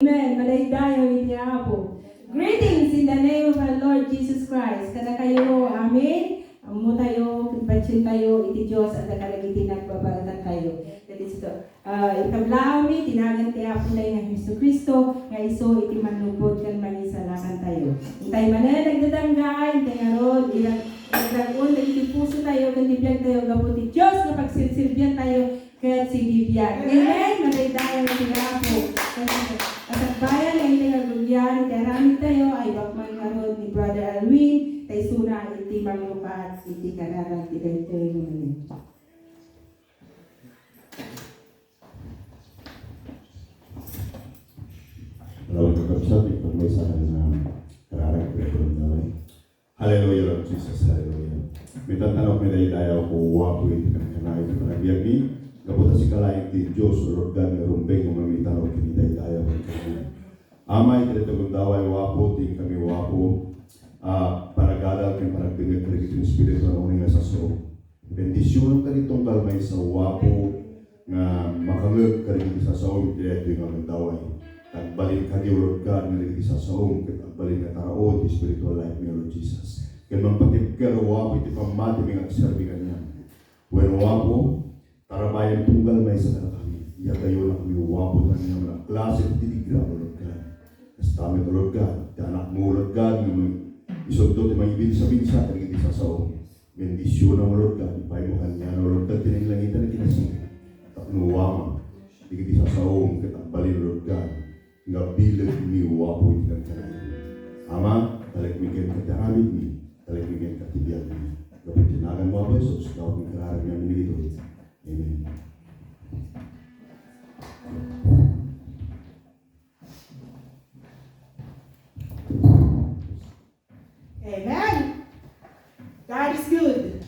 Amen. Malaydayo niya po. Greetings in the name of our Lord Jesus Christ. Kada kayo, amen. Amo tayo, kibatsin tayo, iti Diyos at nakalagiti nagbabalatan tayo. That is ito. Itablaan mi, tinagan tiya po na yung Kristo Kristo, nga iso iti manlubod kan mangisalakan tayo. Intay manan, nagdadanggay, intay aron, nagdagon, iti puso tayo, kantibyan tayo, gaputi Diyos, na pagsirsirbiyan tayo, kaya si Vivian. Amen. Malaydayo niya po. At bayan ay nagagulyan, karamid tayo ay bakman karon ni Brother Alwin, tay suna iti mamukat, iti kanaran, iti kantoy mo. Maraming kakabsat, ipag may sana na kararang prekoron na rin. Hallelujah, Lord Jesus, hallelujah. May tatanong may dahidayaw ko, wapo iti kankanay, iti panagbiag ni, kaputa si kalayang ti Diyos, o Lord God, nga rumbeng, umamitan o kinidahidayaw ko kanina. Amay, tinatagong daway wapo, ting kami wapo, panagadal kang panagbingag ka rin Espiritu na uning nasa so. Bendisyon ka rin tunggal may sa wapo, nga makangag ka rin sa saom, kaya ito yung daway. Tagbalin ka di Lord God, nga rin sa saom, tagbalin ka taraon, di spiritual life ni Lord Jesus. Kaya magpatip ka, wapo, iti pamati, may agserbi ka niya. When wapo, tarabayan tunggal may sa kami. Iya kayo na kami wapo na niya mga klase, titigra, Lord God. Kastami ko, Lord God, anak mo, Lord God, nga isundot ay maibig sa binsa, kanigit isa sa o. Bendisyon mo, Lord God, ipay mo kanya, Lord God, tinaglangitan na kinasing. Taknuwama, kanigit isa sa o, katakbalin, Lord God, nga bilag umiwa po itikan ka na. Ama, talagmigyan ka taramid ni, talagmigyan ka tibiyag ni. Kapag tinagan mo, Abay, so, scout ng kararag namin nito. Amen. Amen. God is good.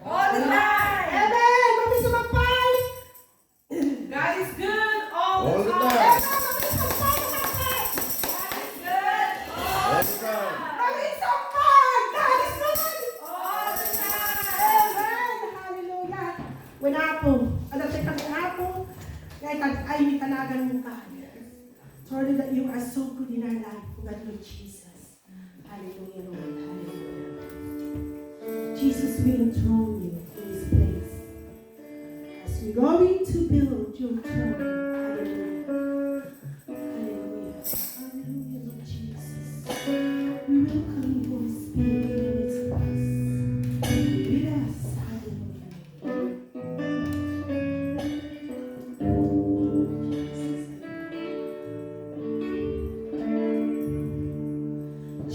All the time. Amen. Mami sumampay. God is good all All the the time. time. Mami sumampay. God is good all the time. Mami sumampay. God is good. All the time. Amen. Hallelujah. Winapo. Adatay kami apo. Kaya ay may tanagan mo ka. Sorry that you are so good in our life. God, Lord Jesus. Hallelujah, Lord. Hallelujah. Jesus will enthrone you in this place. As we're going to build your throne. Hallelujah. Hallelujah. Hallelujah, Lord Jesus. We welcome you, Holy Spirit, in the midst of us. Be with us. Hallelujah.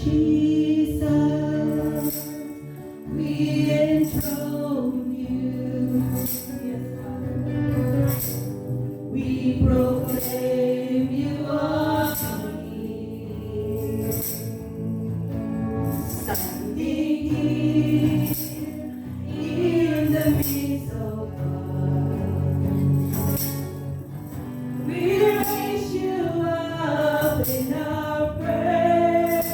Jesus, we enthrone you. Yes, Father. We proclaim you are King. Standing here in the midst of us, we raise you up in our praise.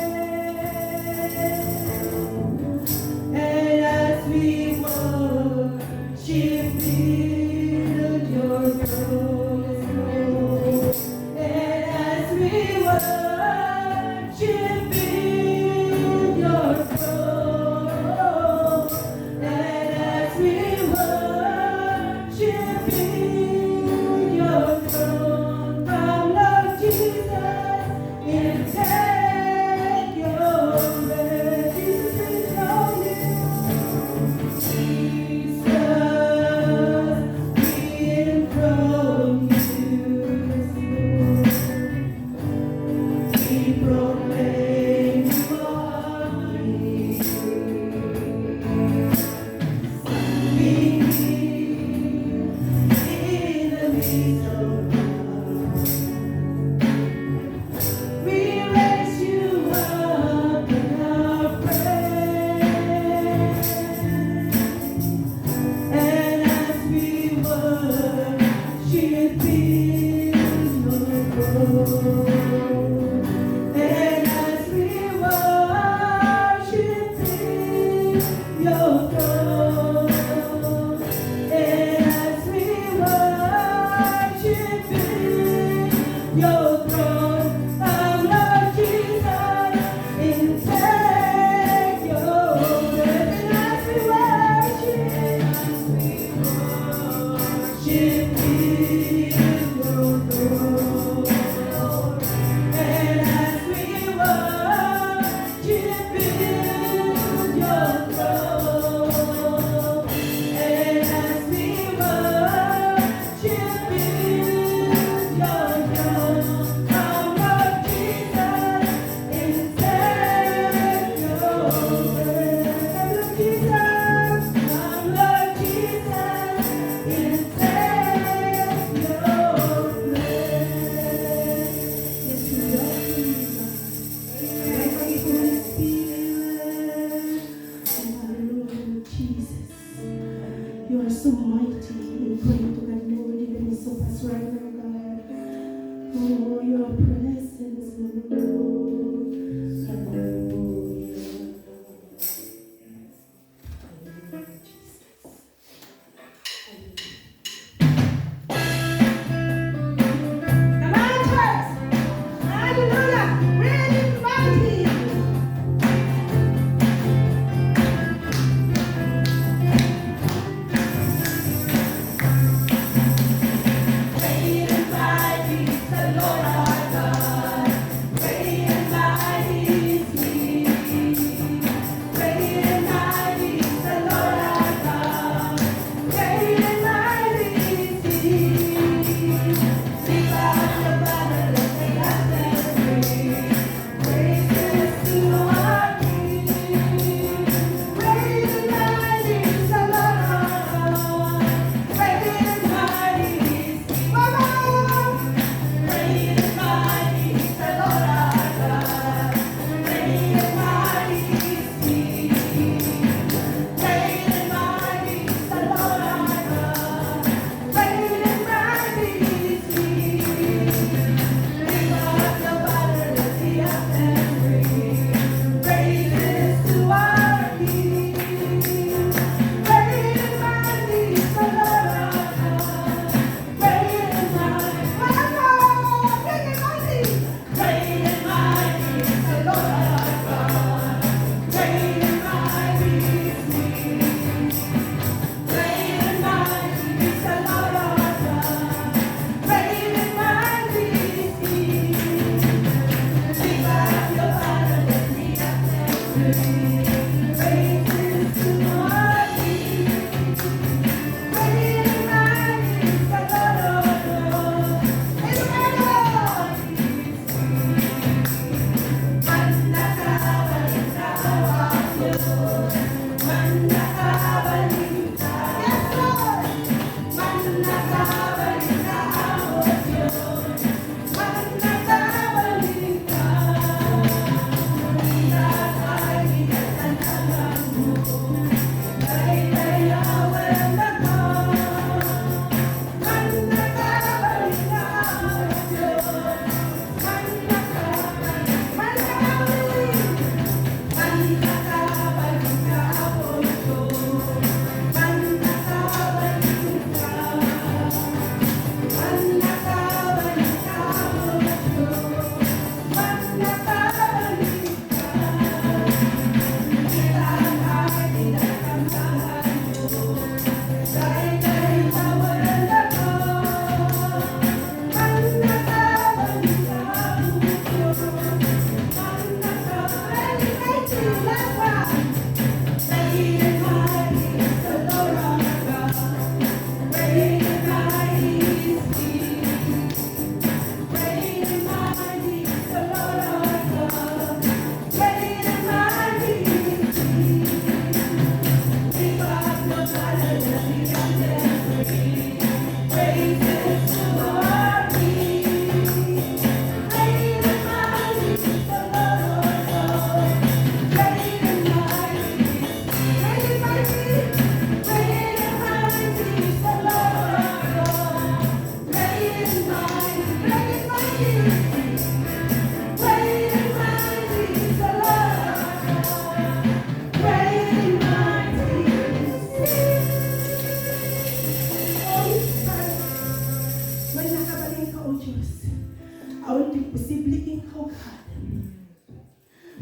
And as we worship, build your throne. And as we worship, build your throne. And as we worship, build your throne. Come, Lord Jesus, and take your rest. Jesus, we know you. Jesus, we enthrone you. We proclaim you are King. Standing here in the midst of us, we raise you up in our praise. And as we worship in your throne. And as we worship in your throne. And as we worship in your throne.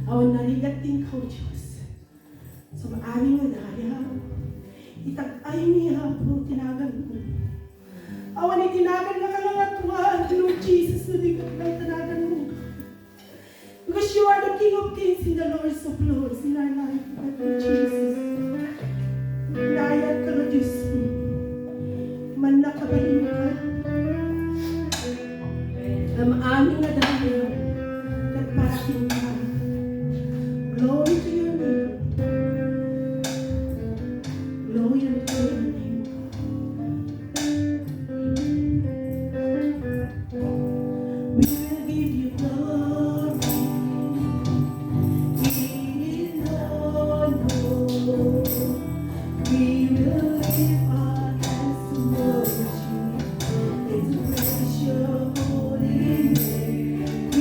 Awan narigating ko, Diyos. Sa maaming nga daya, itag-ay niya po tinagan mo. Awan itinagan na kalangatuan, Lord Jesus, na di ka may tanagan mo. Because you are the King of Kings and the Lord of Lords in our life, Lord Jesus. Nayat ka, Lord Diyos mo. Man nakabaliw ka. Ang aming na dahil, nagparating ka. Glory to your name. Glory to your name. We will give you glory. In honor. We will lift our hands to worship and to praise your holy name.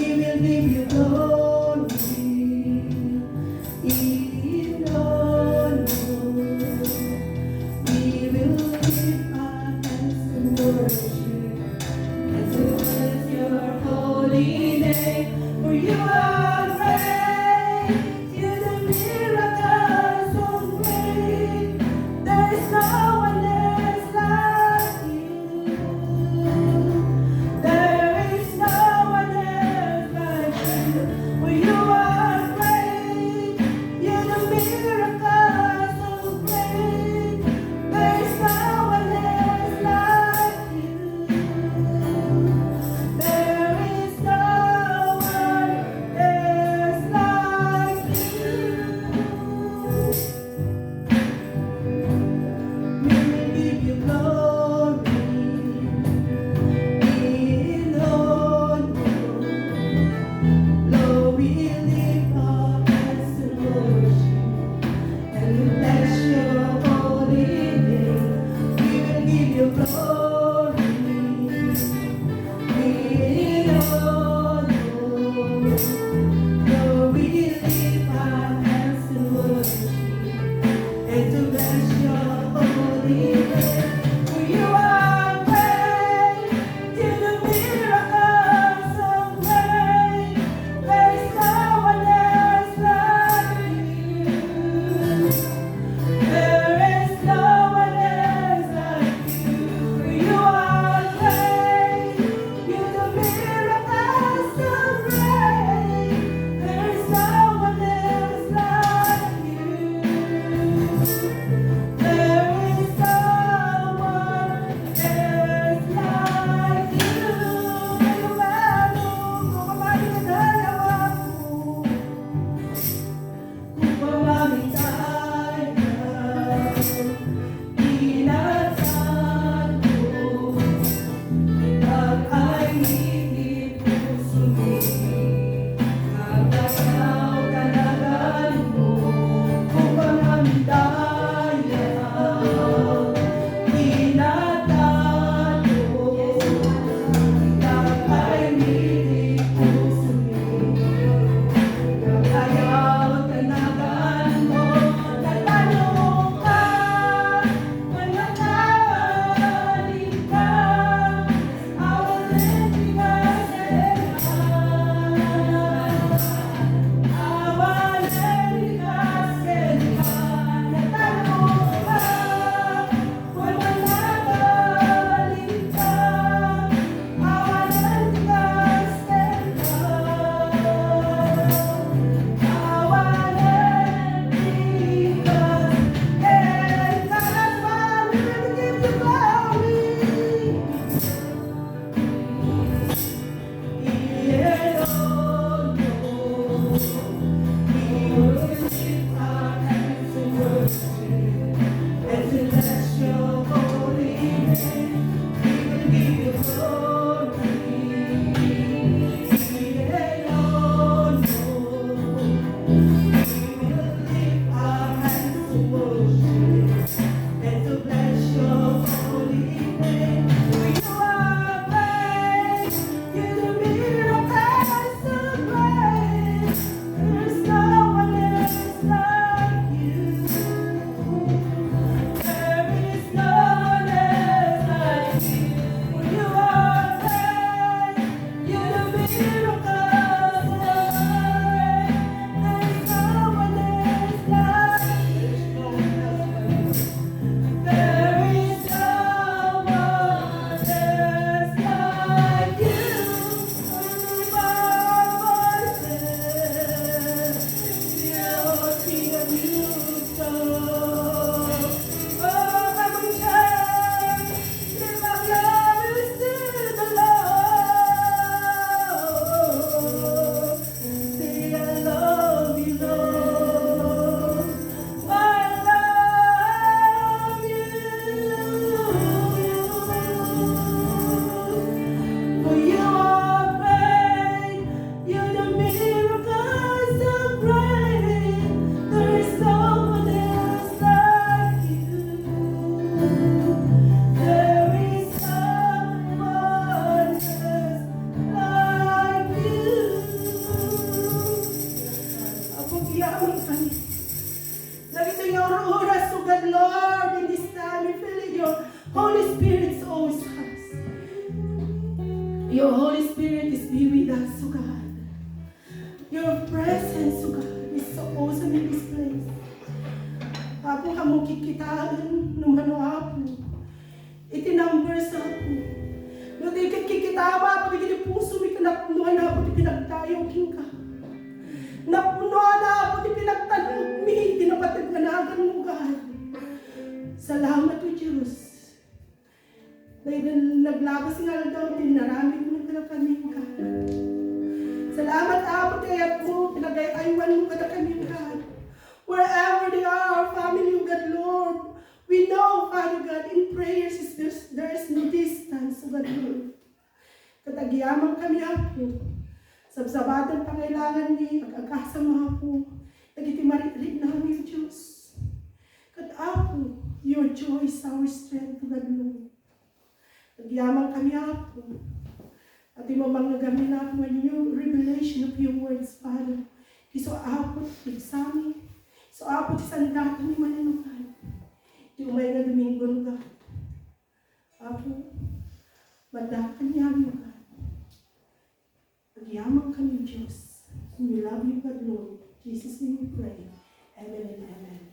us, oh God. Your presence, oh God, is so awesome in this place. Apo, hamong kikitaan naman o Apo. Itinumber sa Apo. No, di kikitawa, Apo, di puso, may kanapunuan na Apo, di pinagtayo king ka. Napunuan na Apo, di pinagtanong mi, dinapataganagan mo, God. Salamat o Diyos. Dahil naglabas nga daw, tinaramit mo na kami, God. Salamat Apo, kaya po, pinagayaywan mo ka na kami, God. Wherever they are, family of God, Lord, we know, Father God, in prayers there is no distance, God, Lord. Katagyaman kami, Apo. Sabsabatang pangailangan ni, pag-agkasama po, nagitimarit-rit namin, Diyos. Kat Apo, your joy is our strength, God, Lord. Nagyamang kami, Apo. At imamang nagamin natin ang new revelation of your words, Father. Iso Apo, igsami. So Apo, isandatan ni Maninukan. Di umay na Domingo, God. Apo, madakan niya mo, God. Nagyamang kami, Diyos. We love you, God, Lord. Jesus' name we pray. Amen and amen.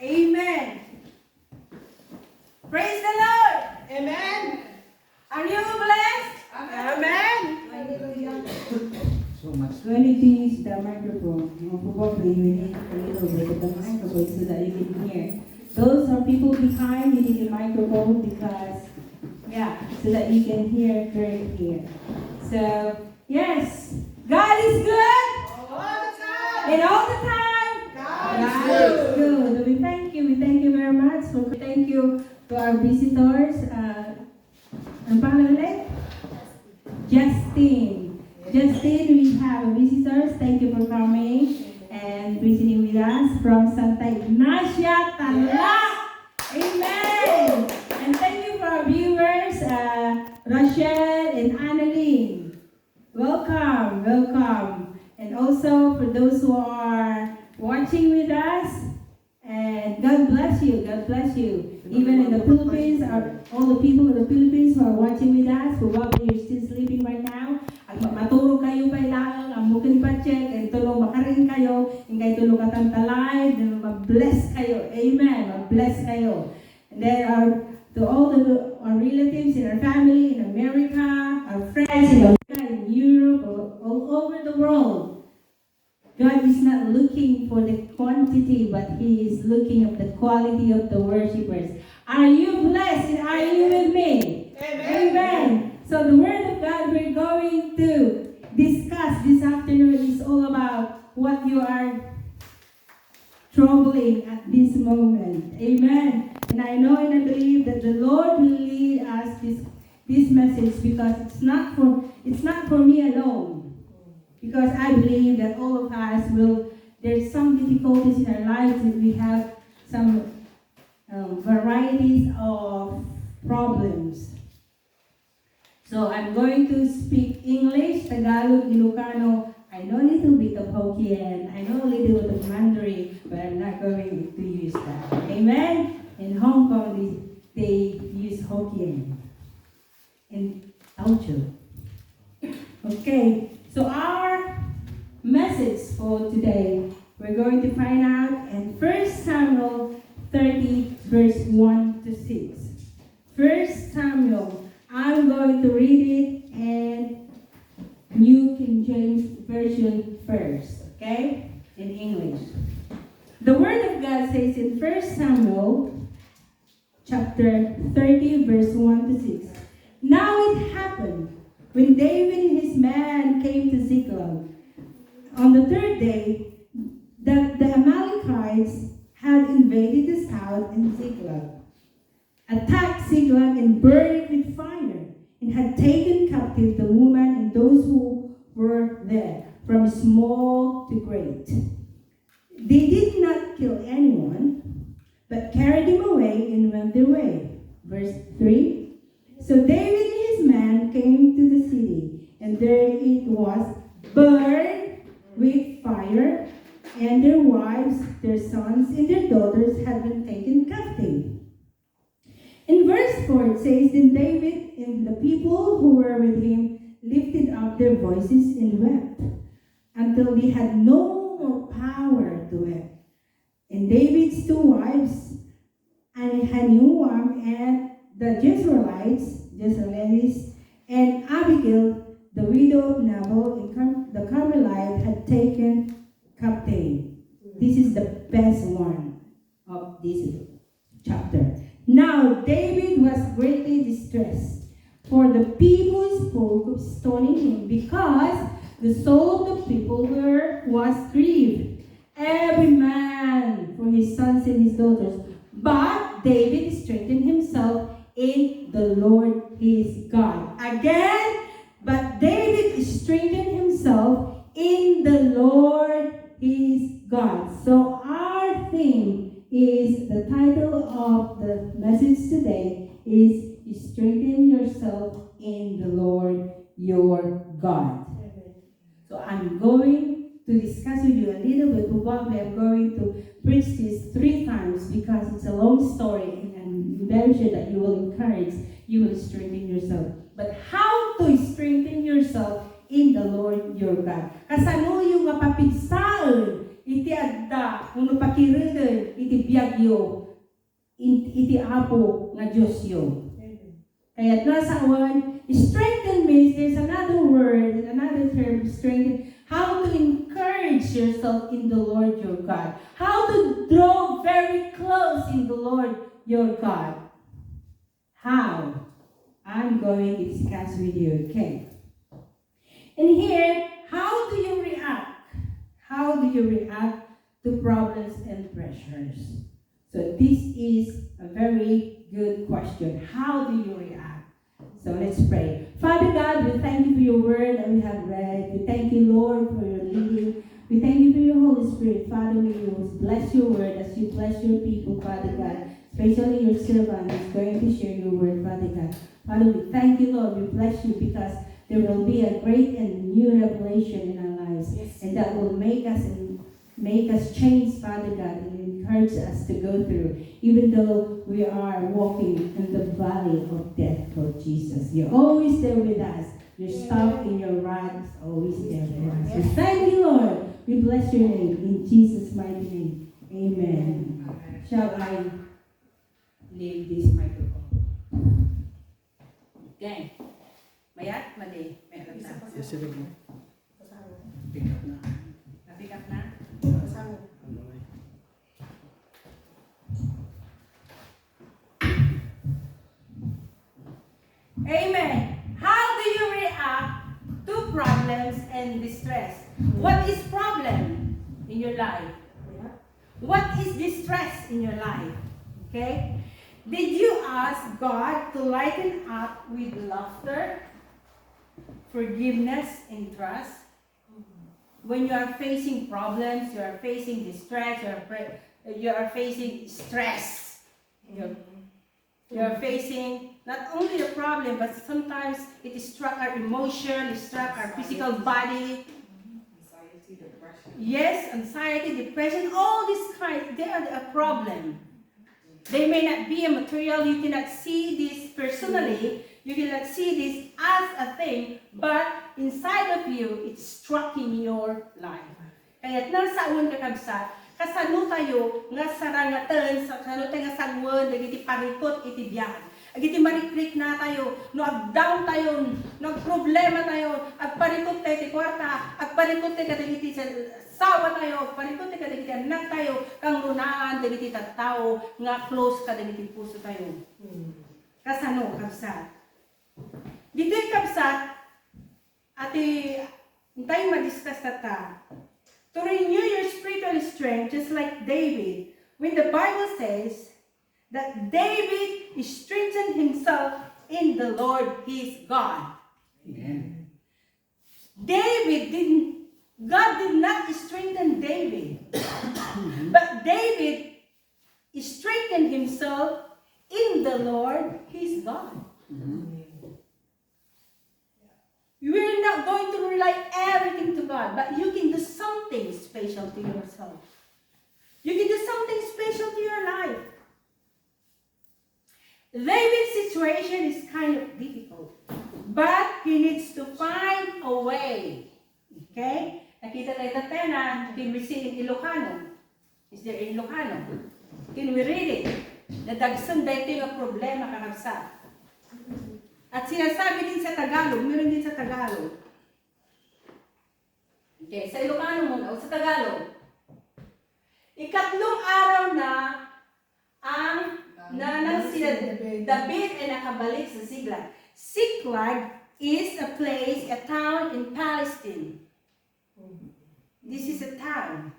Amen. Praise the Lord. Amen. Are you blessed? Amen. So much. When you use the microphone, probably you need a little bit of the microphone so that you can hear. Those are people behind, you need a microphone because, so that you can hear very clear. So, yes, God is good. All the time. And all the time. God God is is good. We thank you very much. Thank you to our visitors. Ang pangalan ulit? Justin, we have visitors. Thank you for coming and visiting with us from Santa Ignacia, Tarlac. Amen. And thank you for our viewers, Rachel and Annalyn. Welcome. And also for those who are watching with us, and God bless you. Even in the Philippines, all the people in the Philippines who are watching with us, probably you're still sleeping right now. At matulog kayo pa ilang, ang mukha pa check, and tulong makarin kayo, and kayo tulong katantalay, and mag-bless kayo. Amen. Mag-bless kayo. And then to all our relatives in our family, in America, our friends in America, in Europe, all over the world. God is not looking for the quantity, but He is looking at the quality of the worshipers. Are you blessed? And are you with me? Amen. So the Word of God we're going to discuss this afternoon is all about what you are troubling at this moment. Amen. And I know and I believe that the Lord will lead us this message because it's not for me alone. Because I believe that all of us there's some difficulties in our lives and we have some varieties of problems. So I'm going to speak English, Tagalog, Ilocano. I know a little bit of Hokkien. I know a little bit of Mandarin, but I'm not going to use that. Amen? In Hong Kong, they use Hokkien. In Teochew. Okay. So our message for today, we're going to find out in 1 Samuel 30, verse 1 to 6. 1 Samuel, I'm going to read it in New King James Version first, okay? In English. The Word of God says in 1 Samuel chapter 30, verse 1 to 6. Now it happened, when David and his men came to Ziklag, on the third day, that the Amalekites had invaded the south and Ziklag, attacked Ziklag and burned it with fire, and had taken captive the woman and those who were there, from small to great. They did not kill anyone, but carried him away and went their way. Verse 3. So David and his men came to the city, and there it was burned with fire, and their wives, their sons, and their daughters had been taken captive. In verse 4 it says, Then David and the people who were with him lifted up their voices and wept, until they had no more power to weep. And David's two wives, Ahinoam and the Jezreelites, and Abigail, the widow of Nabal, and the Carmelite, had taken captive. This is the best one of this chapter. Now David was greatly distressed, for the people spoke of stoning him, because the soul of the people was grieved, every man for his sons and his daughters. But David strengthened himself in the Lord his God. Again, but David strengthened himself in the Lord his God. So our theme is, the title of the message today is Strengthen Yourself in the Lord your God. So I'm going to discuss with you a little bit. Probably I'm going to preach this 3 times because it's a long story, and I'm very sure that you will strengthen yourself. But how to strengthen yourself in the Lord your God? Kasano yung mapapigsaon iti adda uno pakireden iti biagyo iti apo nga Dios yo. Kaya nasa awan, strengthen means there's another word, another term, strengthen. How to encourage yourself in the Lord your God. How to draw very close in the Lord your God. How? I'm going to discuss with you, okay? And here, how do you react? How do you react to problems and pressures? So this is a very good question. How do you react? So let's pray. Father God, we thank you for your word that we have read. We thank you, Lord, for your leading. We thank you for your Holy Spirit. Father, may you bless your word as you bless your people, Father God. Especially your servant who's going to share your word, Father God. Father, we thank you, Lord. We bless you because there will be a great and new revelation in our lives. Yes. And that will make us change, Father God, and encourage us to go through, even though we are walking in the valley of death, Lord Jesus. You're always there with us. Your staff in your rod is always there for us. So thank you, Lord. We bless your name in Jesus' mighty name. Amen. Shall I leave this microphone? Okay. Mayat, mali. Mayat na. Yes, sir. Pick up na. Na-pick up na? Amen. How do you react to problems and distress? What is problem in your life? What is distress in your life? Okay? Did you ask God to lighten up with laughter, forgiveness, and trust? When you are facing problems, you are facing distress, you are facing stress. You are facing not only the problem, but sometimes it struck our emotion, it struck our physical body. Anxiety, depression. Yes, anxiety, depression, all these kinds, they are a problem. They may not be a material, you cannot see this personally, you cannot see this as a thing, but inside of you, it's struck in your life. Kaya nasa uwan ka kabsat, kasano tayo nga sarangatan, kasano tayo nga sangwan, nagiti parikot iti biyan. Agiti mariklik na tayo, no ag-down tayo, no ag-problema tayo, ag-parikot tayo ti kwarta, ag-parikot tayo kadagiti sa sawa tayo, ag-parikot tayo kadagiti anak tayo, kang runaan, dagiti tattao, nga close kadagiti puso tayo. Kasano, kabsat. Dito yung kabsat, ati, tayo madiscuss tata. To renew your spiritual strength, just like David, when the Bible says that David strengthened himself in the Lord his God. Amen. David God did not strengthen David, but David strengthened himself in the Lord, his God. We're not going to rely everything to God, but you can do something special to yourself. You can do something special to your life. David's situation is kind of difficult, but he needs to find a way. Okay? Nakita tayo dati na can we see in Ilocano? Is there in Ilocano? Can we read it? Nadagsan dahil ito yung problema kakabsa. At sinasabi din sa Tagalog, meron din sa Tagalog. Okay, sa Ilocano muna, o sa Tagalog. Ikatlong araw na ang nang sila David ay nakabalik sa Ziklag. Ziklag is a place, a town in Palestine. This is a town.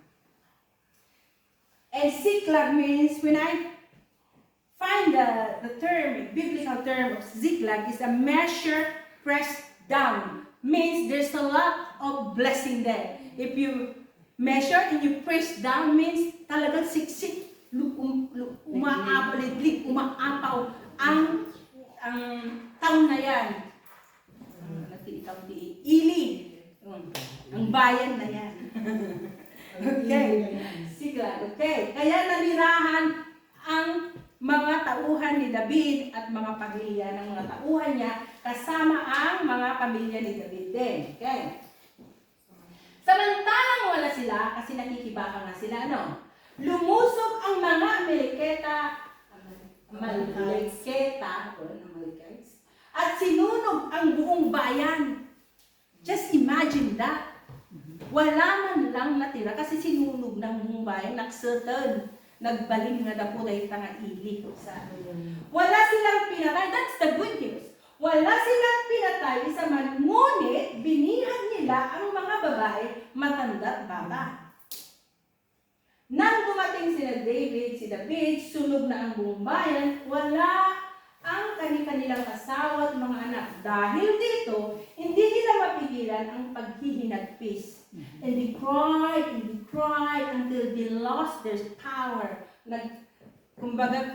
And Ziklag means, when I find the term, biblical term of Ziklag, is a measure pressed down. Means there's a lot of blessing there. If you measure and you press down, means talagang siksik, umaapaw ang town na yan. Ili. Ang bayan na yan. Okay. Sigla. Okay. Kaya nanirahan ang mga tauhan ni David at mga pamilya ng mga tauhan niya kasama ang mga pamilya ni David din. Okay. Samantalang wala sila, kasi nakikibaka nga sila, ano? Lumusog ang mga Amaleketa, at sinunog ang buong bayan. Just imagine that. Wala man lang natira kasi sinunog ng buong bayan, nagsertan, nagbaling nga dapo dahil nga ili. Wala silang pinatay, that's the good news. Wala silang pinatay isa man, ngunit binihan nila ang mga babae, matanda at bata. Nang dumating sila si David, sunog na ang buong bayan, wala ang kanilang asawa at mga anak. Dahil dito, hindi nila mapigilan ang paghihinagpis. And they cried until they lost their power. Kumbaga,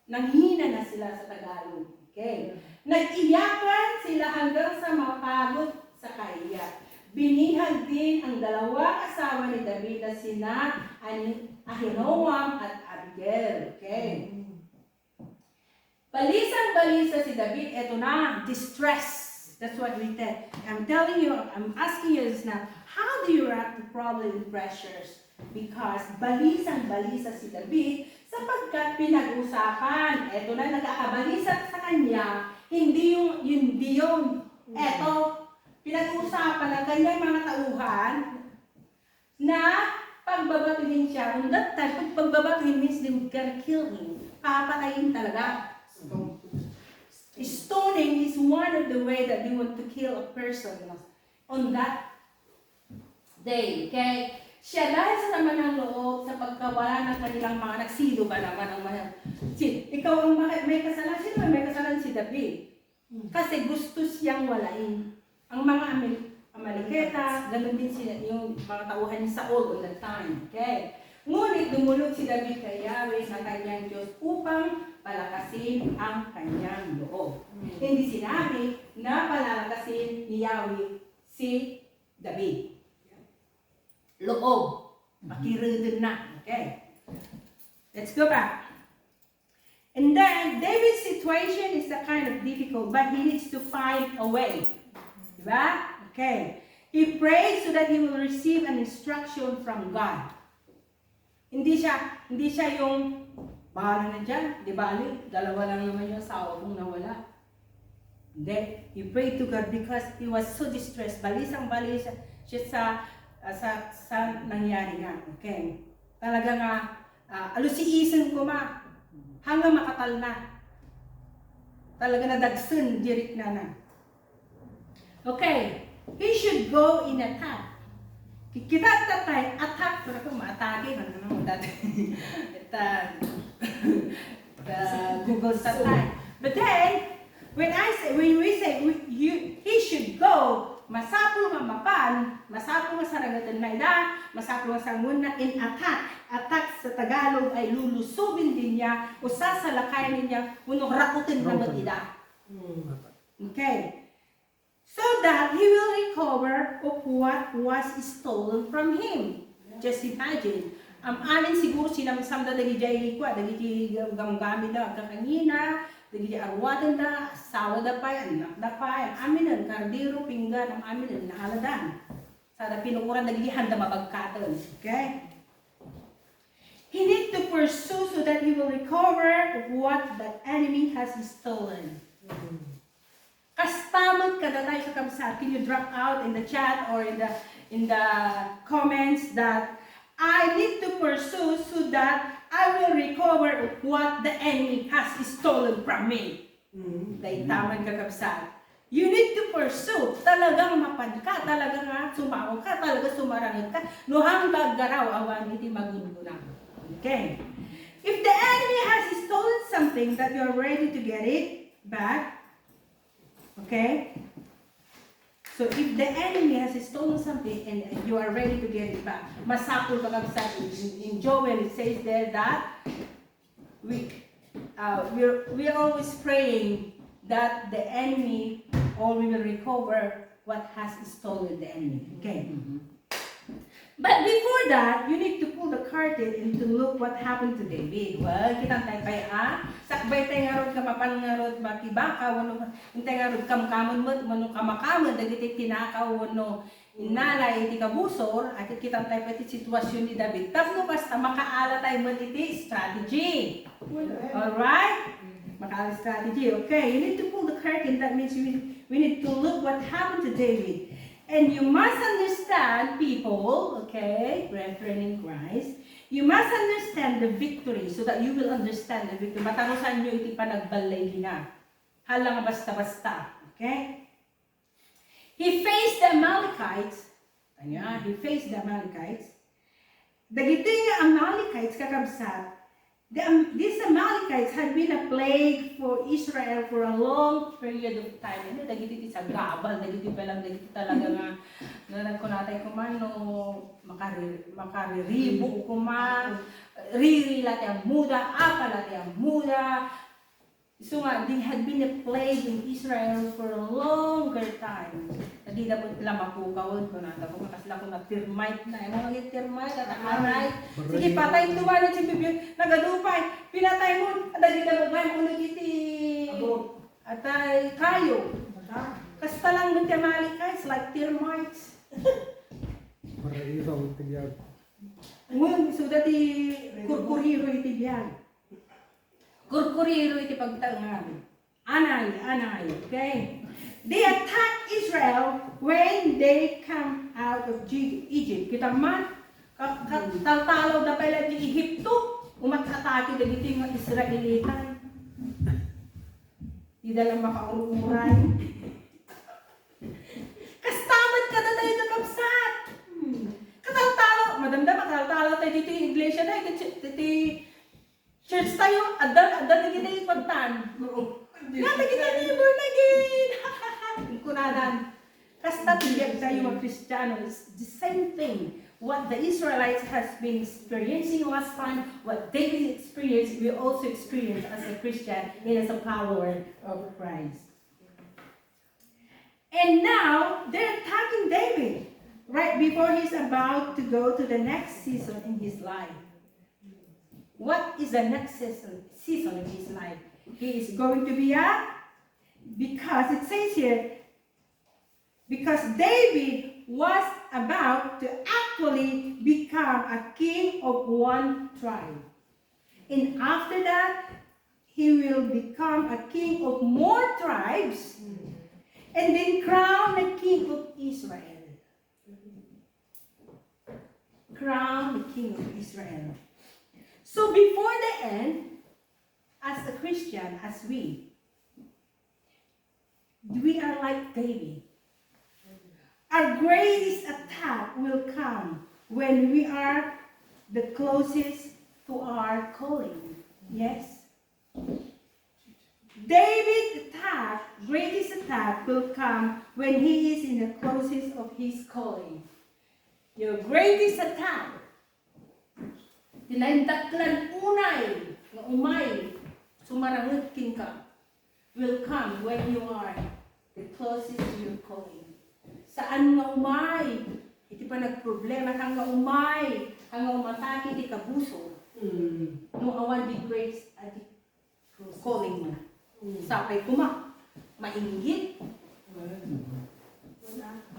nanghina na sila sa Tagalog. Okay? Nag-iyakan sila hanggang sa mapagod sa kaiyak. Binihan din ang dalawang asawa ni David na sina Ahinoam at Abigail. Okay? Balisang-balisa si David, eto na, distress. That's what we tell. I'm telling you, I'm asking you this now, how do you react to problems and pressures? Because balisang-balisa si David sapagkat pinag-usapan. Eto na, nagkakabalisa sa kanya, hindi yun. Eto, pinag-uusapan ng kanyang mga tauhan na pagbabatuhin siya. On that time, pagbabatuhin means they would gonna kill him. Papatayin talaga. Stoning is one of the way that they want to kill a person on that day. Okay? Siya dahil sa naman ng loob, sa pagkawala ng kanilang mga nagsilo ba naman ang mga... Ikaw ang may kasalanan. Sino may kasalanan? Si David. Kasi gusto siyang walain. Ang mga Amaleketa, ganoon din sila yung mga tauhan ni Saul on that time. Okay? Ngunit dumulog si David kay Yahweh sa kanyang Diyos upang palakasin ang kanyang loob. Hindi sinabi na palalakasin ni Yahweh si David. Loob. Makiridin na. Okay? Let's go back. And then, David's situation is a kind of difficult, but he needs to find a way. Diba? Okay. He prays so that he will receive an instruction from God. Hindi siya yung bahala na dyan, di ba? Dalawa lang naman yung asawa kong nawala. Then, he prayed to God because he was so distressed. Balisang-balisa siya sa nangyari nga. Okay. Talaga nga, alusiisin ko hanggang makatal na. Talaga nadagsan, dirik na. Okay, he should go in attack. Kita tatay, attack, pero kung ma-atake, ano naman dati. Google tatay. But then, when we say he should go, masapul nga mapan, masapul nga saragatan na ida, masapul nga sangun na in attack. Attack sa Tagalog ay lulusubin din niya o sasalakayin niya unong rakutin na ida. Okay. So that he will recover of what was stolen from him. Just imagine. Amin siguro sinamsam da dagiti kwa, dagiti gamgamit da kakangina, dagiti arwatan da, asawa da pa, anak da pa, amin kardiro, pinggan, amin nahaladan. Sada pinukuran dagiti handa mabagkatan. Okay? He needs to pursue so that he will recover of what the enemy has stolen. Kastamot kada tayo sa kamsat. Can you drop out in the chat or in the comments that I need to pursue so that I will recover of what the enemy has stolen from me. Dahil tamang kakabsat. You need to pursue. Talagang mapad ka, talagang sumawa ka, talagang sumarangat ka. Nuhang gagaraw awan iti magunduna. Okay. If the enemy has stolen something that you are ready to get it back, okay? So if the enemy has stolen something and you are ready to get it back, masapul bagagsa in Joel it says there that we're always praying that the enemy or we will recover what has stolen the enemy. Okay. But before that, you need to pull the curtain and to look what happened to David. Well, kitang tayo kaya, sakbay tayo nga rod kamapan nga rod makibaka, wano tayo nga rod kamkamon mo, wano kamakamon, dagiti tinakaw, wano inalay, iti kabusor, at kitang tayo pati sitwasyon ni David. Tapos basta makaala tayo mo iti strategy. Alright? Makaala strategy. Okay, you need to pull the curtain. That means we need to look what happened to David. And you must understand, people, okay, brethren in Christ, you must understand the victory so that you will understand the victory. Matarusan nyo iti panagbalay na. Halang basta-basta, okay? He faced the Amalekites. He faced the Amalekites. Dagiti nga Amalekites kakabsat. These Amalekites had been a plague for Israel for a long period of time. Ano, dagiti sa gabal, dagiti pa lang, dagiti talaga nga, nagkunatay kuman, no, makariribo kuman, ririla tiyang muda, apala tiyang muda. So nga, they had been a plague in Israel for a longer time. Hindi na po sila mapukawon ko na. Tapos makasila ko na termite na. Yung mga termite at aray. Sige, patay tumanan si Bibyo. Nagadupay. Pinatay mo. Dali na mo ngayon. Ulo kiti. At ay kayo. Kasta lang ng Amalekites like termites. Para isaw tigyag. So dati kurkuriro iti biyag. Kurkuriro iti pagtangan. Anay. Okay? They attacked Israel when they come out of Egypt. Kita man, taltalaw na pala di Egypto, umat-atake na dito yung Israelitan. Di dalang makaururay. Kastamat ka na tayo nakapsat. Kataltalaw, madamda makataltalaw tayo dito yung iglesia na, dito church tayo, adan na kita yung pagtan. Nata kita yung born again. Kunadan. Kasta tiyag tayo mga Kristiyano. It's the same thing. What the Israelites has been experiencing last time, what David experienced, we also experience as a Christian and as a follower of Christ. And now, they're attacking David right before he's about to go to the next season in his life. What is the next season of his life? He is going to be because it says here, because David was about to actually become a king of one tribe. And after that, he will become a king of more tribes and then crown the king of Israel. Crown the king of Israel. So before the end, as a Christian, as we are like David. Our greatest attack will come when we are the closest to our calling. Yes? David's greatest attack will come when he is in the closest of his calling. Your greatest attack, tinaindaklan unay, na umay, sumarangot king ka, will come when you are the closest to your calling. Saan nga umay? Iti pa nagproblema hanggang umay, hanggang umatake iti kabuso. Nung awan di grace at di calling mo. Sapay kuma, mainggit.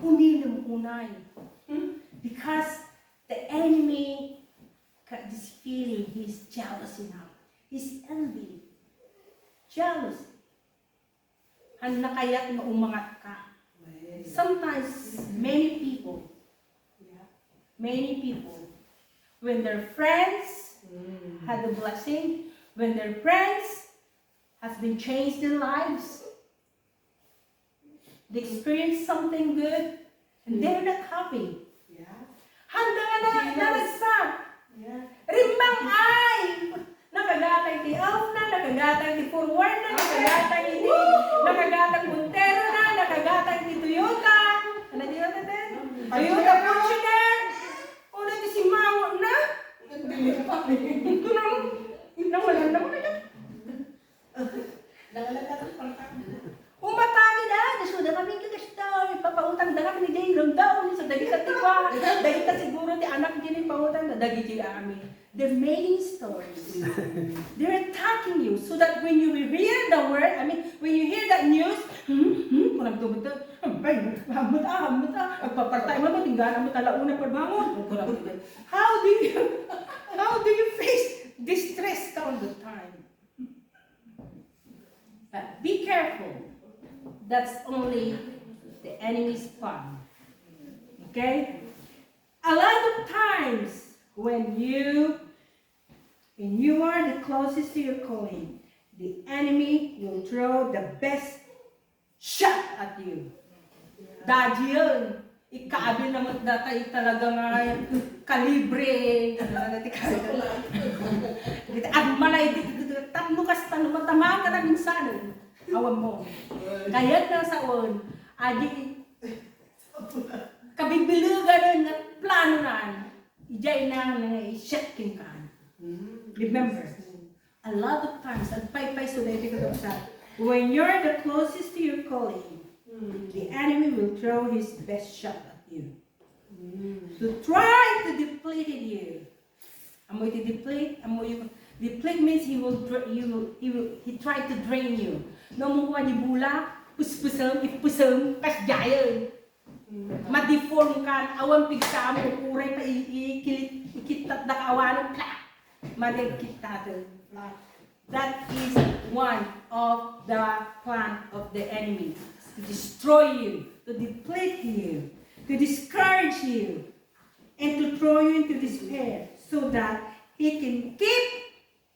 Uminom unay. Because the enemy got this feeling he's jealous now. He's envy. Jealous. Ang nakayat na umangat ka. Sometimes, many people, when their friends had the blessing, when their friends has been changed their lives, they experience something good, and they're not happy. Handa na nagsak. Rimbang ay! Nakagatang ti Alf na, nakagatang ti Forward na, nakagatang Montero na, nakagatang ti Toyota. Ano di yun natin? Toyota Fortuner. Una ti si Mango na. Ito na. Nawalan na mo na yun. Umatagi na. Nasuda kami kagasta. Ipapautang na kami ni Jay Rondaw. So dagi ka tiwa. Dagi ka siguro ti anak din ipautang na. Dagi ti amin. They're making stories. They're attacking you so that when you hear the word, when you hear that news, kung nagtubod hamot agpapartay mo, tinggalan mo talauna pagbangon. How do you face distress all the time? But be careful. That's only the enemy's fun. Okay? A lot of times, when you are the closest to your calling, the enemy will throw the best shot at you. Dahil yun, ikaabil naman dati talaga nga kalibre. Agmalay, lukas tanumatama ka na minsan. Awan mo. Kaya't na saon, adi, kabibilugan na plano na. Ijay na i-shecking ka. Remember, a lot of times, when you're the closest to your calling, the enemy will throw his best shot at you. To try to deplete you. Amoy to deplete, deplete means he try to drain you. No mo kuha ni bula, puspusam, ipusam, kasjayan. Ma-deform ka, awan pigsa mo, uray pa ikitat na kaawanan, madagkitato. That is one of the plan of the enemy. To destroy you, to deplete you, to discourage you, and to throw you into despair so that he can keep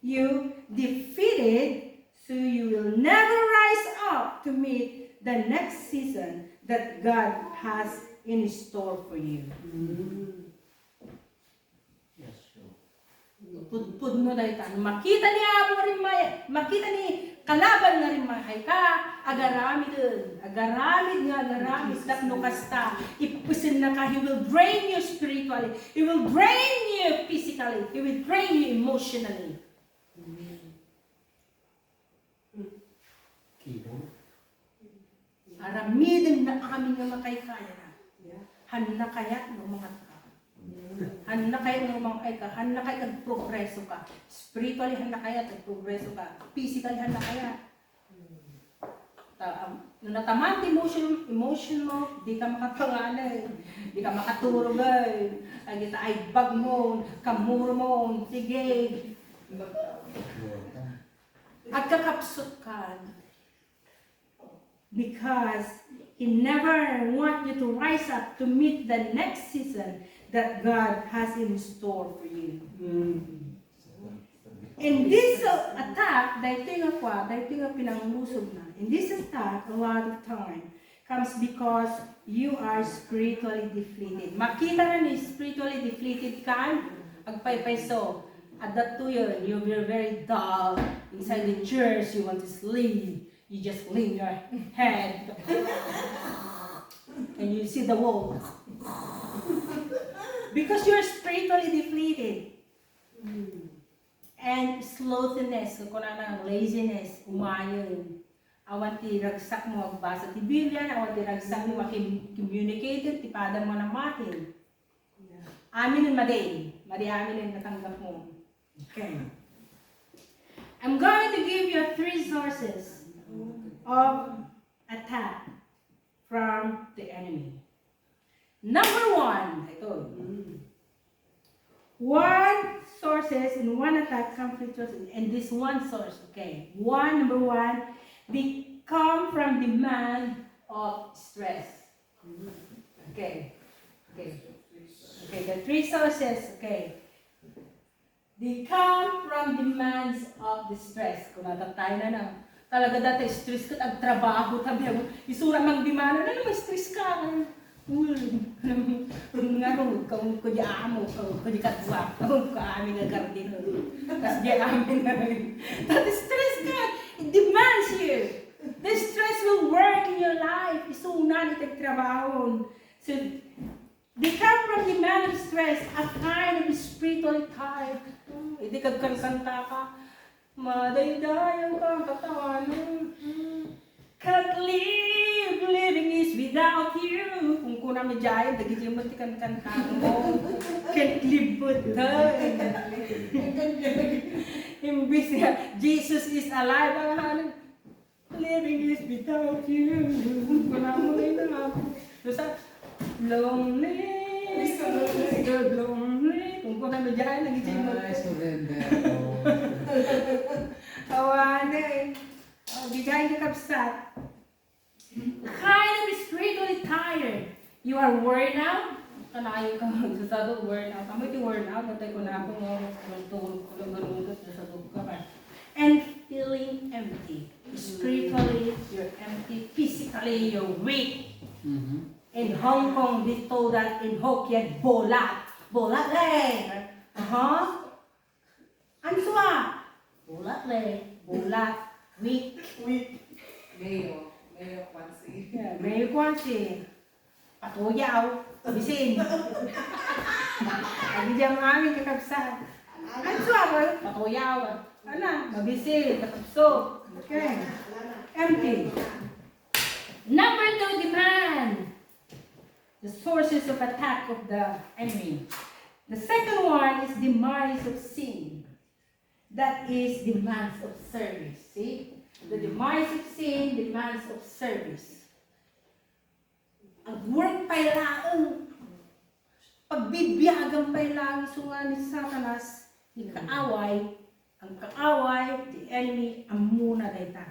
you defeated so you will never rise up to meet the next season that God has in store for you. Pud mo dahil tan. Makita ni Abo rin makita ni kalaban na rin mahay ka. Agaramid dun. Agaramid Dakno kasta. Ipusin na ka. He will drain you spiritually. He will drain you physically. He will drain you emotionally. Aramidin na amin nga makaykaya na. Handa kaya ng mga tao. Handa kaya ng mga ay ka. Handa kaya nagprogreso ka. Spiritually handa kaya nagprogreso ka. Physically handa kaya. Nung natamaan emotional, di ka makapanganay. Di ka makaturog ay. Ay kita ay bag mo, kamuro mo, sige. At kakapsot ka. Because He never wants you to rise up to meet the next season that God has in store for you. In this attack, dahil pinanglusog na. In this attack, a lot of time comes because you are spiritually deflated. Makita na ni spiritually deflated ka, agpaypayso. At that 2 year, you were very dull. Inside the church, you want to sleep. You just lean your head. And you see the wall. Because you're spiritually depleted. And slothfulness, kunana laziness, umayon. Awan ti ragsak mo magbasa ti Biblia, awan ti ragsak mo communicated, ti pada mo na matin. Amin yung maday. Madi amin yung natanggap mo. Okay. I'm going to give you 3 sources of attack from the enemy. Number 1, ito. 1 sources and 1 attack come from sources. And this 1 source, okay. Number 1, they come from demand of stress. Okay. Okay, the 3 sources, okay. They come from demands of the stress. Kung natatay na talaga dati stress ka, trabaho, tabi mo, isura mang dimana, may stress ka. Nga ro, kung di amo, kung di katwa, kung amin nga gardino. Tapos di amin na rin. That stress ka, it demands you. The stress will work in your life. Isunan itag trabaho. So, they come from the man of stress, a kind of spiritual type. Hindi kagkanta ka, madaydayan ka, katawanan. Can't live, living is without you. Kung kuna medyayan, dagiging mo tikan kanta mo. Can't live without Imbis niya, Jesus is alive. Living is without you. Kuna mo rin na ako. Lonely, kung kuna medyayan, dagiging mo. Awanin. Bigay ka kapsat. Kind of spiritually tired. You are worn out. Kanayo ka magsasado, worn out. Kamo iti worn out. Natay ko na ako tulog ka pa. And feeling empty. Spiritually, you're empty. Physically, you're weak. In Hong Kong, they told that in Hokkien, bolat. Bolat le. Answa. Bolat le. Bolat. Weak. Mayo Kwansi. Yeah, Mayo Kwansi. Patuyaw. Bisin. Lagi dyan amin kakabsat. Ano ako? Patuyaw. Ano? Mabisin. Kakabso. Okay. Empty. Number 2, demand. The sources of attack of the enemy. The second one is demise of sin. That is demands of service. See? The demise of sin, demands of service. Ang work pa'y laang. Pagbibiyagang pa'y laang isunga ni Satanas, ni kaaway, ang kaaway, the enemy, ang muna dayta.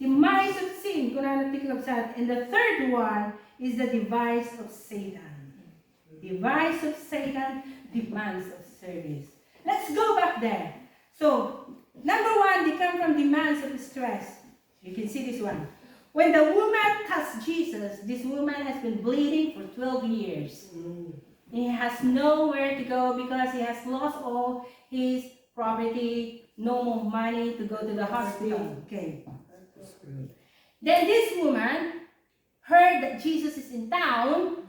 Demise of sin, kung natin sa. And the third one is the device of Satan. Device of Satan, demands of service. Let's go back there. So, number 1, they come from demands of stress. You can see this one. When the woman touched Jesus, this woman has been bleeding for 12 years. He has nowhere to go because he has lost all his property, no more money to go to the hospital. Okay. Then this woman heard that Jesus is in town.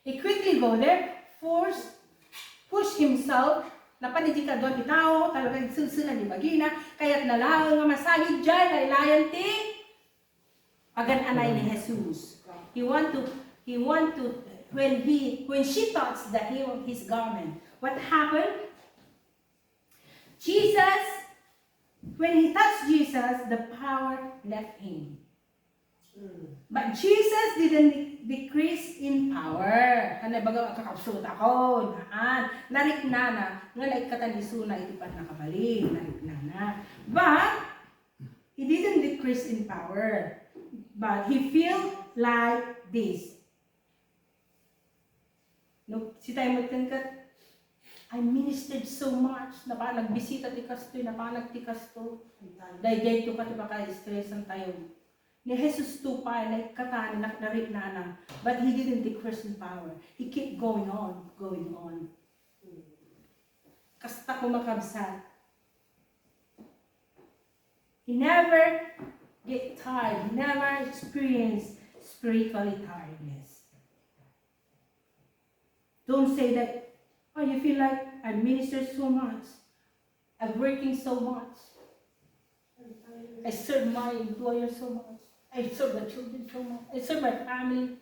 He quickly go there, push himself. Napanidi ka doon itaw, talagang silsilan ni Bagina, kaya't nalang nga masagid dyan, lailayan ti pagan-anay ni Jesus. He want to, when she touched the hem of his garment, what happened? Jesus, when he touched Jesus, the power left him. But Jesus didn't decrease in power. Kanay baga kakabsot ako, nariknana, nga naikatanisuna iti pat nakabali, nariknana. But he didn't decrease in power. But he feel like this. No, si tayo magtangkat, I ministered so much, nagbisita ti kasto, nagtikasto. Dahil to ka ti baka stressan tayo. Ni Jesus tupay, like katan, narik-nana. But he didn't decrease in power. He kept going on. Apo makabsat. He never get tired. He never experienced spiritually tiredness. Don't say that, oh, you feel like I minister so much. I'm working so much. I serve my employer so much. I serve the children so much. I serve my family.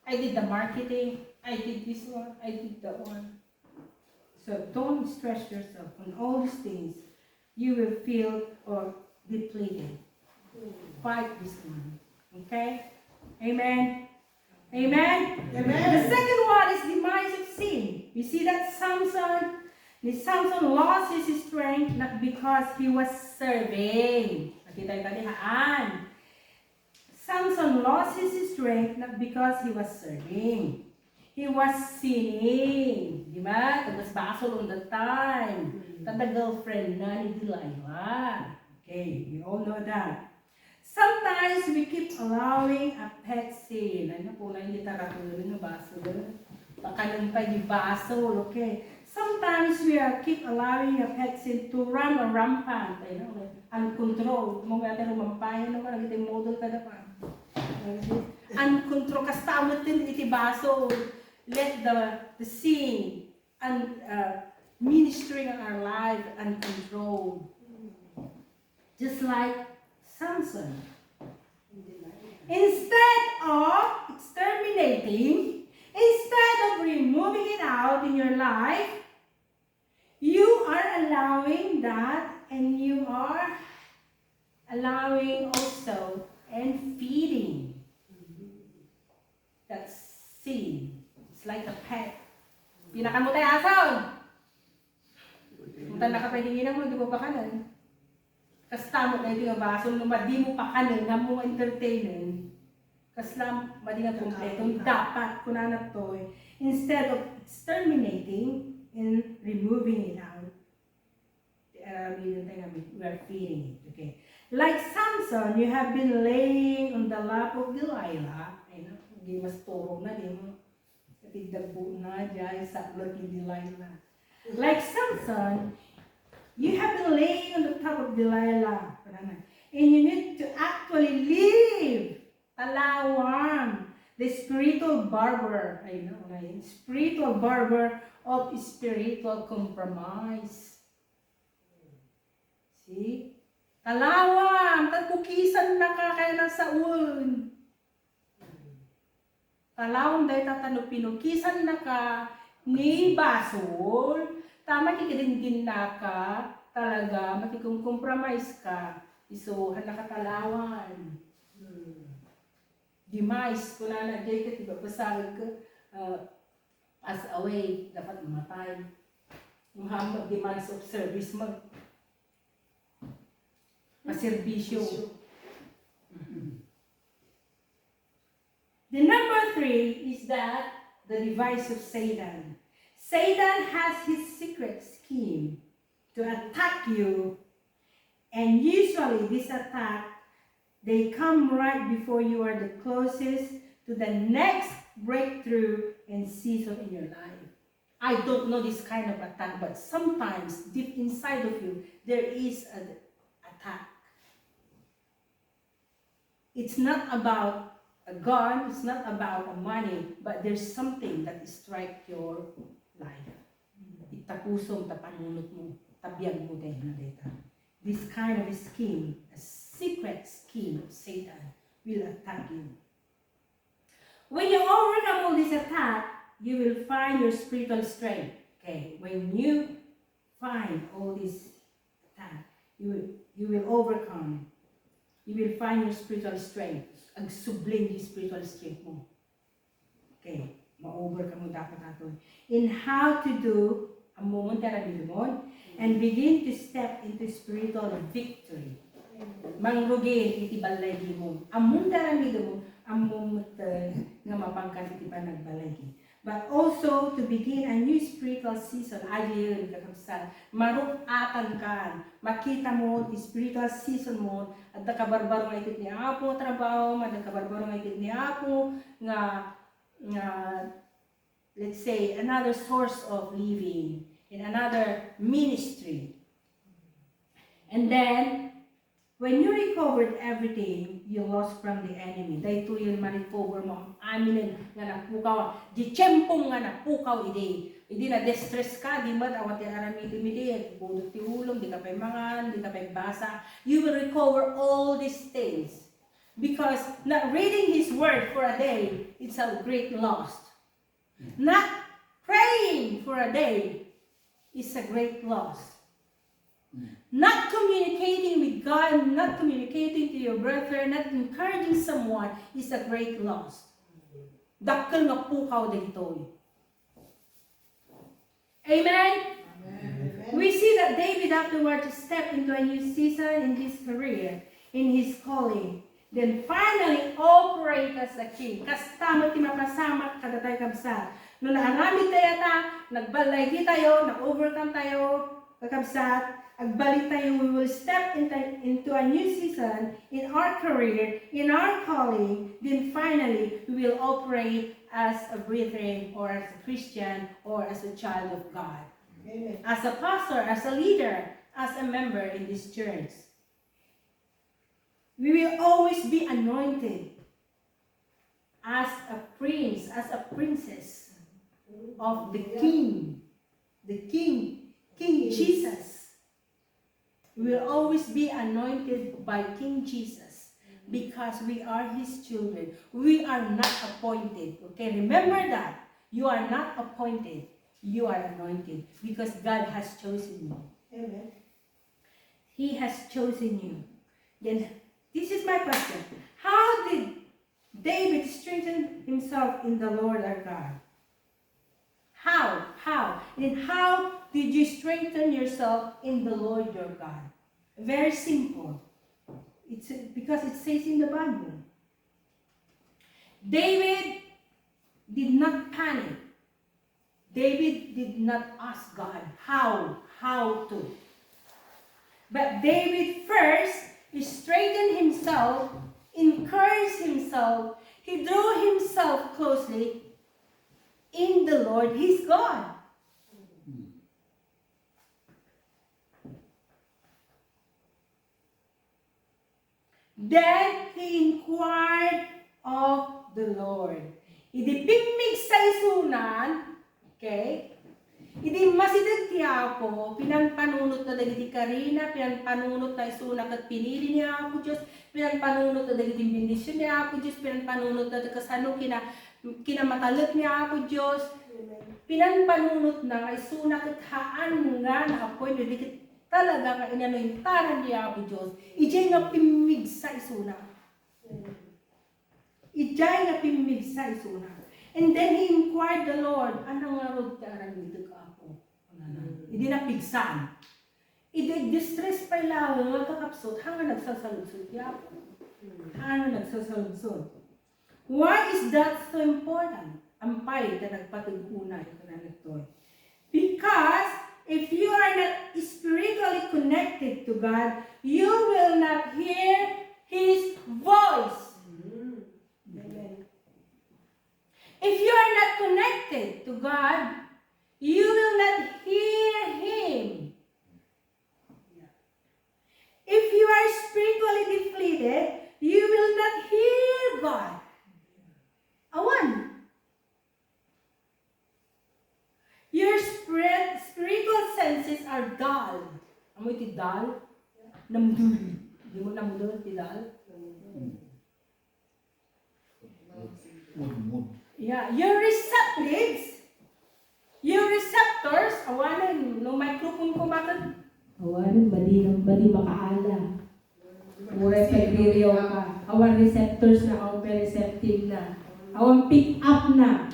I did the marketing. I did this one. I did that one. So don't stress yourself on all these things. You will feel or depleted. Fight this one. Okay? Amen. Amen. Amen. The second one is demise of sin. You see that Samson lost his strength not because he was serving. Nakita yung kalihaan. Samson lost his strength not because he was serving. He was sinning. Di ba? Tagas basol on the time. Tata girlfriend na ni Delilah. Okay, we all know that. Sometimes we keep allowing a pet sin. Ano po na hindi taratulun na basol. Pakanang pa di basol. Okay. Sometimes we keep allowing a pet sin to run rampant. Uncontrolled. Mga natin rumampayan naman. Nagitay model ka na pa. Uncontrolled. Kastamutin iti basol. Let the sin and ministering in our life uncontrolled. Just like Samson. Instead of exterminating, instead of removing it out in your life, you are allowing that, and you are allowing also and feeding that sin. It's like a pet. Pinakan mo tayo asaw. Kung tanda ka pa hingin mo, di mo pa kanan. Kastamot na ito nga baso, nung di mo pa kanan, na mo entertainin. Kaslam, madi nga kompleto. Dapat, kunan na to, instead of exterminating and removing it out, we are feeding it. Okay. Like Samson, you have been laying on the lap of Delilah. Ay na, hindi mas turong na, di mo. Tigdagbo na dyan sa Lord ni Delilah. Like Samson, you have been laying on the top of Delilah. And you need to actually leave Talawang, the spiritual barber. I know, right? Spiritual barber of spiritual compromise. See? Talawang, tagkukisan na ka kaya na sa un. Talawang dahil tatanong pinukisan na ka ni basol, tama kikidingin na ka, talaga, makikong-compromise ka, isuhan na katalawan. Demise, kung na ka, diba, pasagad ka, as away, dapat mamatay. Yung demise of service, maserbisyo. The number 3 is that the device of Satan. Satan has his secret scheme to attack you, and usually this attack, they come right before you are the closest to the next breakthrough and season in your life. I don't know this kind of attack, but sometimes deep inside of you, there is an attack. It's not about a gun, it's not about money, but there's something that strikes your life. Itapusong, tapanunot mo, tabiyag mo din na data. This kind of scheme, a secret scheme of Satan, will attack you. When you overcome all this attack, you will find your spiritual strength. Okay, when you find all this attack, you will overcome. You will find your spiritual strength. Ang sublim yung spiritual strength mo. Okay, ma-overcome mo dapat nato. In how to do, ang moment na nabilimon, and begin to step into spiritual victory. Mangrugin, itibalay mo. Ang mundo na nabilimon, ang moment nga mapangkan iti pa nagbalay. But also to begin a new spiritual season. Ayun, kakabsan. Marupatan ka. Makita mo, the spiritual season mo, at nakabarbaro nga itit ni Apo, trabaho, nakabarbaro nga itit ni Apo, nga, let's say, another source of living. in another ministry. And then, when you recovered everything you lost from the enemy, dahito yun ma-recover mo ang aminin nga napukaw, di tiyempong nga napukaw idi. Hindi na distress ka, di ba? Awat yung aramidi-midi, budot ti ulong, di ka pa'y mangan, di ka pa'y basa. You will recover all these things. Because not reading His Word for a day, it's a great loss. Not praying for a day is a great loss. Not communicating with God, not communicating to your brethren, not encouraging someone is a great loss. Dakkel nga pukaw dito. Amen? Amen. We see that David afterwards stepped into a new season in his career, in his calling. Then finally operate as a king. Kastamot ti mapasama kada tayo kabsat. No naaramid tayo ta, nagbalay tayo, nag-overcome tayo, kakabsat, agbalik tayo, we will step into a new season in our career, in our calling. Then finally, we will operate as a brethren or as a Christian or as a child of God. Amen. As a pastor, as a leader, as a member in this church. We will always be anointed as a prince, as a princess of the King. The King, King Jesus. We will always be anointed by King Jesus because we are His children. We are not appointed. Okay, remember that. You are not appointed. You are anointed because God has chosen you. Amen. He has chosen you. Then, this is my question. How did David strengthen himself in the Lord our God? How? And how did you strengthen yourself in the Lord your God? Very simple. It's because it says in the Bible. David did not panic. David did not ask God how to. But David first straightened himself, encouraged himself, he drew himself closely in the Lord his God. Then he inquired of the Lord. Idi pigmig sa isunan, okay? Idi masidag ti ako, pinanpanunot na dagiti karina, pinanpanunot na isuna kat pinili niya ako Diyos, pinanpanunot na dagiti bendisyon niya ako Diyos, pinanpanunot na kasano kinamatalot niya ako Diyos, pinanpanunot na nga isuna kat haan nga nakapoy, dagiti talaga nga inanointaran niya ako Diyos, ijay nga pimig sa isuna. Ijay nga pimig sa isuna. And then he inquired the Lord, ano nga rod ka arang dito ka ako? Hindi na pigsan. Distress pa ilaw, nga kakapsot, hanga nagsasaludsod niya ako. Hanga nagsasaludsod. Why is that so important? Ampay na nagpatugunay ko na nagtoy. Because if you are not spiritually connected to God, you will not hear His voice. If you are not connected to God, you will not hear Him. If you are spiritually depleted, you will not hear God. Awan. Your spiritual senses are dull. Amoy ti dull? Namdul. Di mo namdul ti dull? Yeah, your receptors, awanan, no microphone ko makan. Awanan, badi makaala. Uray pagdiriyo ka. Awan receptors na, awan receptive na. Awan pick up na.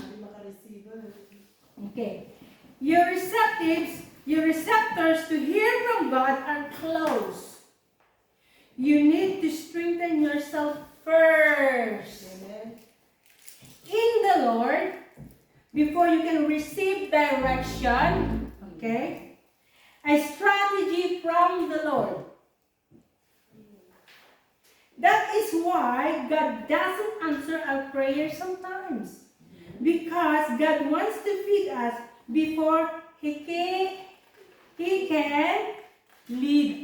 Okay. Your receptors to hear from God are closed. You need to strengthen yourself first. Amen. In the Lord, before you can receive direction, okay, a strategy from the Lord. That is why God doesn't answer our prayers sometimes. Because God wants to feed us before He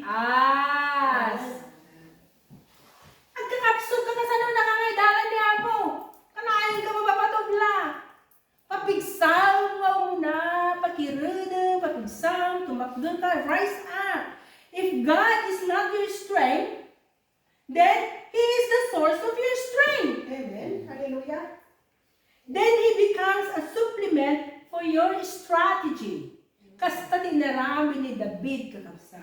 us. Ang kakapsog ka na sa nung nakangaidalan ni Apo. Kanain ka mapapatubla. Papigsam mo na, pakiruda, papigsam, tumakdo ka, rise up. If God is not your strength, then He is the source of your strength. Amen. Hallelujah. Then He becomes a supplement for your strategy. Kasta tinarami ni David kakapsa.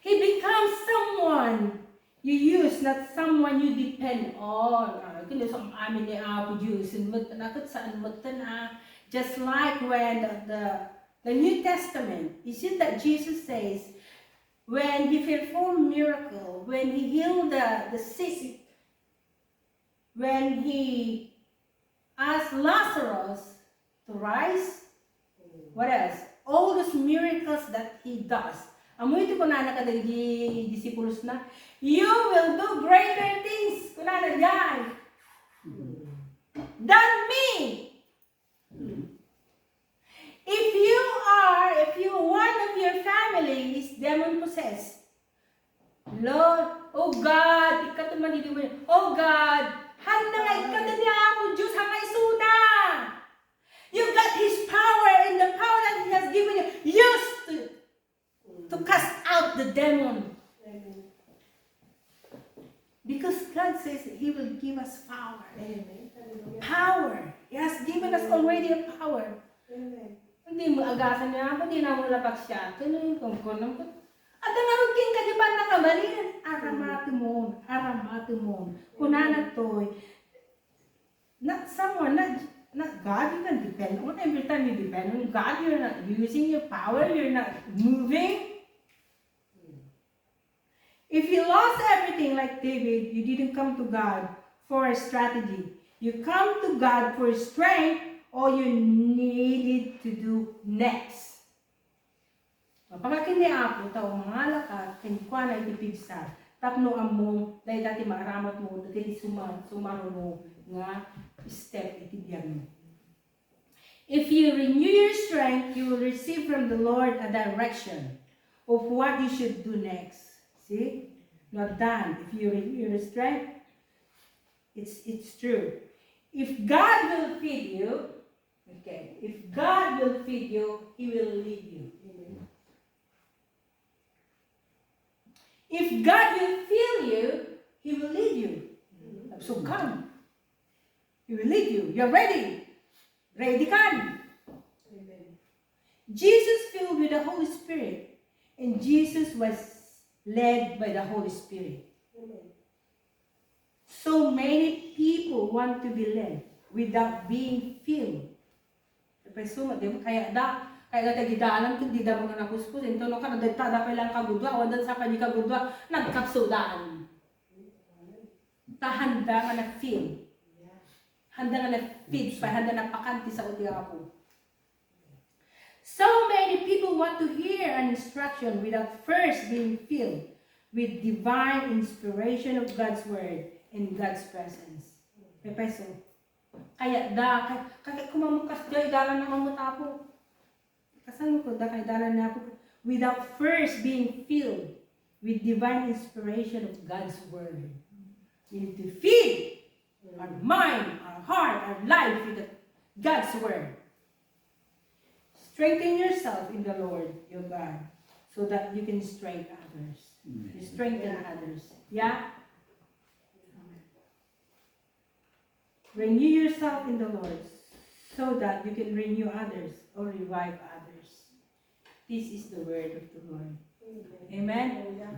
He becomes someone you use, not someone you depend on. Kaya sa amin ni Apo Diyos, saan mo na. Just like when the New Testament, you see that Jesus says, when He performed miracle, when He healed the sick, when He asked Lazarus to rise, what else? All those miracles that He does. Amoy ito ko na nakadagi disciples na, you will do greater things. Kuna na yan. Than me. If one of your family is demon possessed, Lord, oh God, ikatuman dito mo yun. Oh God, handa nga ikatan niya ako, Diyos, hangay suna. You got His power and the power that He has given you. Use to cast out the demon. Because God says He will give us power. Power. He has given us already a power. Hindi mo agasan niya, hindi na mo lapak siya. Tuloy kung kunong ko. At ang arugin ka, di ba nakamalian? Aramati mo. Kunana to'y. Not someone, not God, you can depend on. Every time you depend on God, you're not using your power, you're not moving. If you lost everything like David, you didn't come to God for a strategy. You come to God for strength, all you needed to do next. Pagkakin ni Apo, tao mga lakat, kinikwa na itipigsa, tapno among, dahil dati maaramat mo, dati sumaro mo, nga step itibyan mo. If you renew your strength, you will receive from the Lord a direction of what you should do next. See? Not done. If you renew your strength, it's true. If God will feed you, okay, if God will feed you, He will lead you. If God will fill you, He will lead you. So come. He will lead you. You're ready. Ready kan? Jesus filled with the Holy Spirit, and Jesus was led by the Holy Spirit. So many people want to be led without being filled. Kaya tagidalan ko, di da mga nakuspus. Ito no ka, nadagtada pa lang kagudwa, wadan sa kanya kagudwa, nagkapsudaan. Handa nga na-feel. Handa nga na-feed pa, handa na pakanti sa udiya ko. So many people want to hear an instruction without first being filled with divine inspiration of God's Word in God's presence. Pepeso. Kaya kaya kumamukas dyan, dalan na mamutapo. Kasan ko, kaya dalan na po. Without first being filled with divine inspiration of God's Word. We need to feed our mind, our heart, our life with God's Word. Strengthen yourself in the Lord, your God, so that you can strengthen others. You strengthen others. Yeah? Renew yourself in the Lord so that you can renew others or revive others. This is the word of the Lord. Amen?